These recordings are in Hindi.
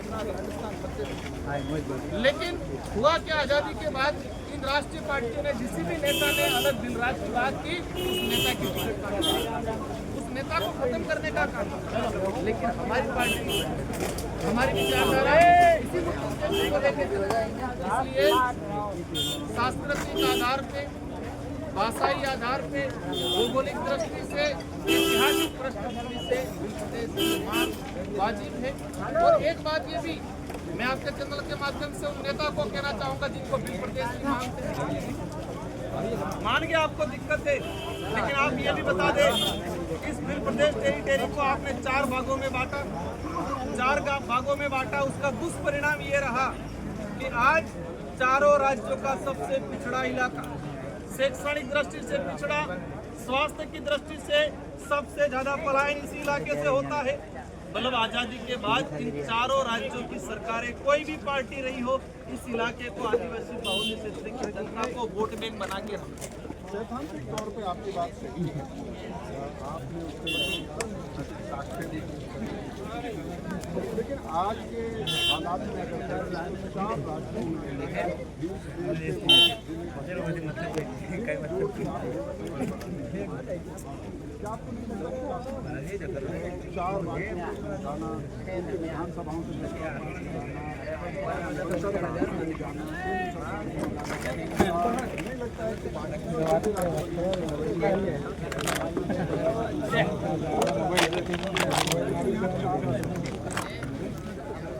गुजरात, राजस्थान, छत्तीसगढ़। लेकिन हुआ क्या, आज़ादी के बाद इन राष्ट्रीय पार्टियों ने किसी भी नेता ने अलग दिल राज की बात की, उस नेता की टिकट काटा, उस नेता को खत्म करने का काम। लेकिन हमारी पार्टी, हमारी विचारधारा इसी को लेकर चल जाएंगे। इसलिए सांस्कृतिक आधार पे, भाषाई आधार पे, भौगोलिक दृष्टि से, ऐतिहासिक पृष्ठभूमि से बिल प्रदेश निर्माण वाजिब है। और एक बात ये भी मैं आपके चैनल के माध्यम से उन नेता को कहना चाहूँगा जिनको बिल प्रदेश की मांग है। मान के आपको दिक्कत है, लेकिन आप ये भी बता दें, इस बिल प्रदेश टेरिटरी को आपने 4 भागों में बांटा, 4 भागों में बांटा। उसका दुष्परिणाम ये रहा कि आज चारों राज्यों का सबसे पिछड़ा इलाका, शैक्षणिक दृष्टि से पिछड़ा, स्वास्थ्य की दृष्टि से सबसे ज्यादा पलायन इसी इलाके से होता है। मतलब आजादी के बाद इन चारों राज्यों की सरकारें, कोई भी पार्टी रही हो, इस इलाके को आदिवासी बहुल्य क्षेत्र की जनता को वोट बैंक बना के सैद्धांतिक तौर पे आपकी बात सही है, आपने उसके साक्ष्य दी, लेकिन आज के हालात में अगर 4 राज्यों क्या आपको नहीं लगता 4 राज्यों को समझाना, उनकी विधानसभाओं से नहीं लगता है कि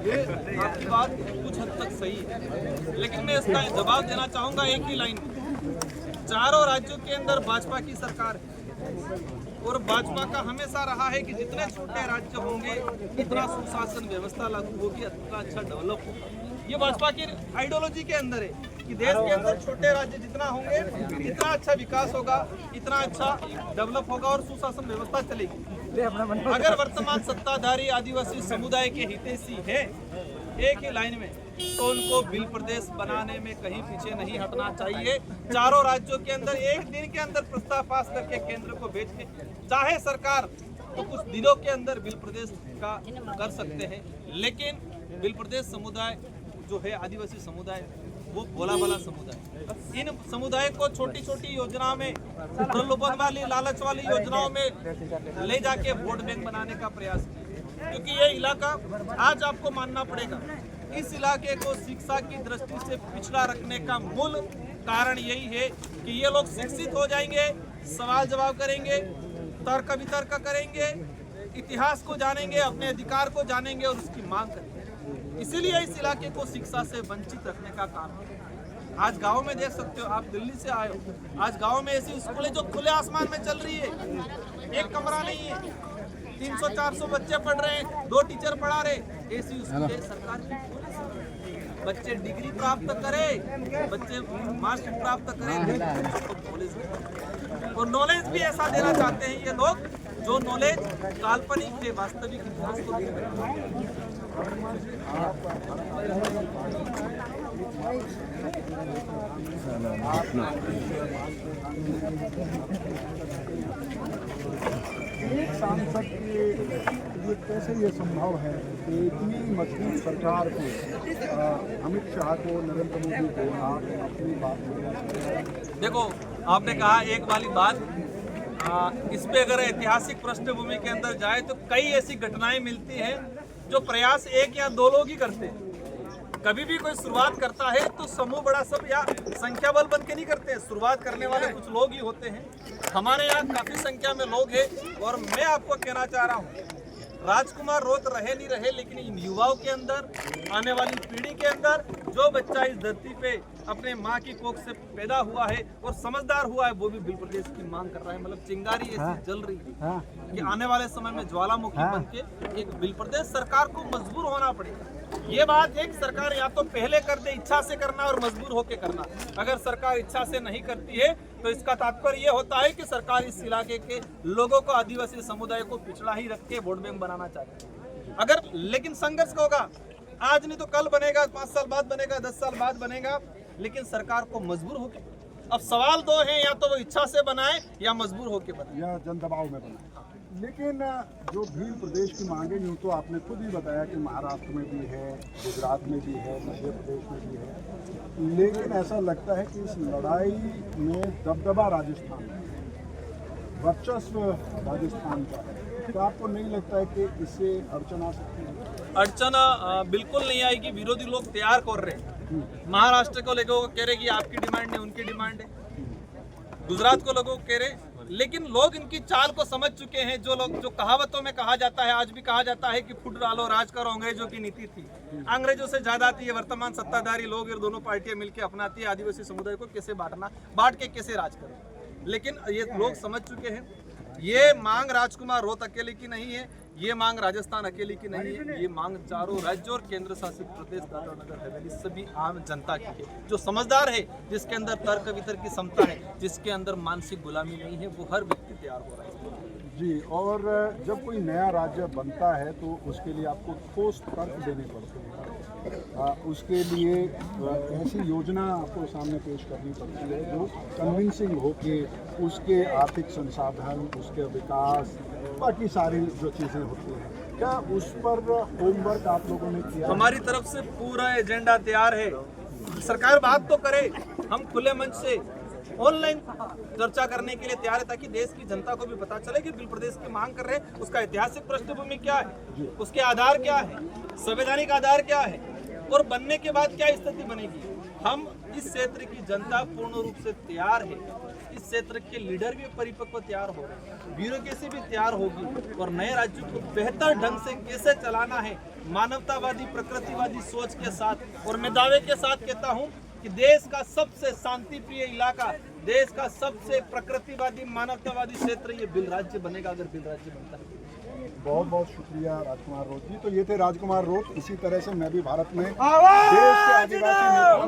ये आपकी बात कुछ हद तक सही है, लेकिन मैं इसका जवाब देना चाहूँगा एक ही लाइन में। चारों राज्यों के अंदर भाजपा की सरकार है और भाजपा का हमेशा रहा है कि जितने छोटे राज्य होंगे इतना सुशासन व्यवस्था लागू होगी, इतना अच्छा डेवलप होगा। ये भाजपा की आइडियोलॉजी के अंदर है कि देश के अंदर छोटे राज्य जितना होंगे इतना अच्छा विकास होगा, इतना अच्छा डेवलप होगा और सुशासन व्यवस्था चलेगी। अगर वर्तमान सत्ताधारी आदिवासी समुदाय के हितैषी है एक ही लाइन में, तो उनको बिल प्रदेश बनाने में कहीं पीछे नहीं हटना चाहिए। चारों राज्यों के अंदर एक दिन के अंदर प्रस्ताव पास करके केंद्र को भेज के, चाहे सरकार तो कुछ दिनों के अंदर बिल प्रदेश का कर सकते हैं। लेकिन बिल प्रदेश समुदाय जो है, आदिवासी समुदाय, वो भोला भाला समुदाय, इन समुदाय को छोटी छोटी योजना में, प्रलोभन वाली, लालच वाली योजनाओं में ले जाके वोट बैंक बनाने का प्रयास किया। क्योंकि ये इलाका, आज आपको मानना पड़ेगा, इस इलाके को शिक्षा की दृष्टि से पिछड़ा रखने का मूल कारण यही है कि ये लोग शिक्षित हो जाएंगे, सवाल जवाब करेंगे, तर्क वितर्क करेंगे, इतिहास को जानेंगे, अपने अधिकार को जानेंगे और उसकी मांग करेंगे। इसीलिए इस इलाके को शिक्षा से वंचित रखने का काम है। आज गांव में देख सकते हो, आप दिल्ली से आए हो, आज गांव में ऐसी स्कूलें जो खुले आसमान में चल रही है, एक कमरा नहीं है, 300-400 बच्चे पढ़ रहे हैं, 2 टीचर पढ़ा रहे, ऐसी स्कूलें सरकार की। बच्चे डिग्री प्राप्त करें, बच्चे मास्टर प्राप्त करें, और नॉलेज भी ऐसा देना चाहते हैं ये लोग जो नॉलेज काल्पनिक है, वास्तविक इतिहास को एक सांसद के लिए कैसे ये संभव है कि इतनी मजबूत सरकार को, अमित शाह को, नरेंद्र मोदी को आप अपनी बात? देखो, आपने कहा एक वाली बात, इस पे अगर ऐतिहासिक पृष्ठभूमि के अंदर जाए तो कई ऐसी घटनाएं मिलती हैं जो प्रयास एक या 2 लोग ही करते हैं। कभी भी कोई शुरुआत करता है तो समूह बड़ा सब या संख्या बल बन के नहीं करते हैं, शुरुआत करने वाले कुछ लोग ही होते हैं। हमारे यहाँ काफी संख्या में लोग हैं और मैं आपको कहना चाह रहा हूँ, राजकुमार रोत रहे नहीं रहे, लेकिन इन युवाओं के अंदर, आने वाली पीढ़ी के अंदर, जो बच्चा इस धरती पे अपने माँ की कोख से पैदा हुआ है और समझदार हुआ है, वो भी बिल प्रदेश की मांग कर रहा है। मतलब चिंगारी ऐसी जल रही है कि आने वाले समय में ज्वालामुखी बन के एक बिल प्रदेश सरकार को मजबूर होना पड़ेगा। ये बात एक सरकार या तो पहले कर दे, इच्छा से करना और मजबूर होके करना। अगर सरकार इच्छा से नहीं करती है तो इसका तात्पर्य ये होता है कि सरकार इस इलाके के लोगों को, आदिवासी समुदाय को पिछड़ा ही रख के वोट बैंक बनाना चाहती है। अगर लेकिन संघर्ष होगा, आज नहीं तो कल बनेगा, 5 साल बाद बनेगा, 10 साल बाद बनेगा, लेकिन सरकार को मजबूर होके। अब सवाल 2 हैं, या तो वो इच्छा से बनाए या मजबूर होके बनाए, या जन दबाव में बनाए। लेकिन जो भील प्रदेश की मांगे, यूँ तो आपने खुद ही बताया कि महाराष्ट्र में भी है, गुजरात में भी है, मध्य प्रदेश में भी है, लेकिन ऐसा लगता है कि इस लड़ाई में दबदबा राजस्थान में, वर्चस्व राजस्थान का है। तो आपको नहीं लगता है कि इससे अड़चन आ सकती है? अड़चन बिल्कुल नहीं आएगी। विरोधी लोग तैयार कर रहे हैं। महाराष्ट्र को लोगों को कह रहे कि आपकी डिमांड है, उनकी डिमांड है। गुजरात को लोगों को कह रहे, लेकिन लोग इनकी चाल को समझ चुके हैं। जो कहावतों में कहा जाता है, आज भी कहा जाता है कि फुट डालो राज करो, अंग्रेजों की नीति थी। अंग्रेजों से ज्यादा थी ये वर्तमान सत्ताधारी लोग, ये दोनों पार्टियां मिलकर अपनाती है आदिवासी समुदाय को कैसे बांटना, बांट के कैसे राज करो। लेकिन ये लोग समझ चुके हैं। ये मांग राजकुमार रोहत अकेले की नहीं है, ये मांग राजस्थान अकेले की नहीं है, ये मांग चारों राज्यों और केंद्र शासित प्रदेश दादरा नगर हवेली सभी आम जनता की है। जो समझदार है, जिसके अंदर तर्क वितर्क की क्षमता है, जिसके अंदर मानसिक गुलामी नहीं है, वो हर व्यक्ति तैयार हो रहा है। जी, और जब कोई नया राज्य बनता है तो उसके लिए आपको ठोस तर्क देने पड़ते हैं। उसके लिए ऐसी योजना आपको सामने पेश करनी पड़ती है जो कन्विंसिंग हो कि उसके आर्थिक संसाधन, उसके विकास, बाकी सारी जो चीज़ें होती हैं, क्या उस पर होमवर्क आप लोगों ने किया? हमारी तरफ से पूरा एजेंडा तैयार है। सरकार बात तो करे, हम खुले मंच से ऑनलाइन चर्चा करने के लिए तैयार है, ताकि देश की जनता को भी पता चले कि भील प्रदेश की मांग कर रहे हैं, उसका ऐतिहासिक पृष्ठभूमि क्या है, उसके आधार क्या है, संवैधानिक आधार क्या है, और बनने के बाद क्या स्थिति बनेगी। हम इस क्षेत्र की जनता पूर्ण रूप से तैयार है। इस क्षेत्र के लीडर भी परिपक्व तैयार हो रहे हैं, ब्यूरोक्रेसी भी तैयार होगी, और नए राज्यों को बेहतर ढंग से कैसे चलाना है, मानवतावादी प्रकृतिवादी सोच के साथ। और मैं दावे के साथ कहता हूं कि देश का सबसे शांति प्रिय इलाका, देश का सबसे प्रकृतिवादी मानवतावादी क्षेत्र ये भील राज्य बनेगा, अगर भील राज्य बनता है। बहुत बहुत शुक्रिया राजकुमार रोहत जी। तो ये थे राजकुमार रोहत। इसी तरह से मैं भी भारत में देश के आदिवासी नेताओं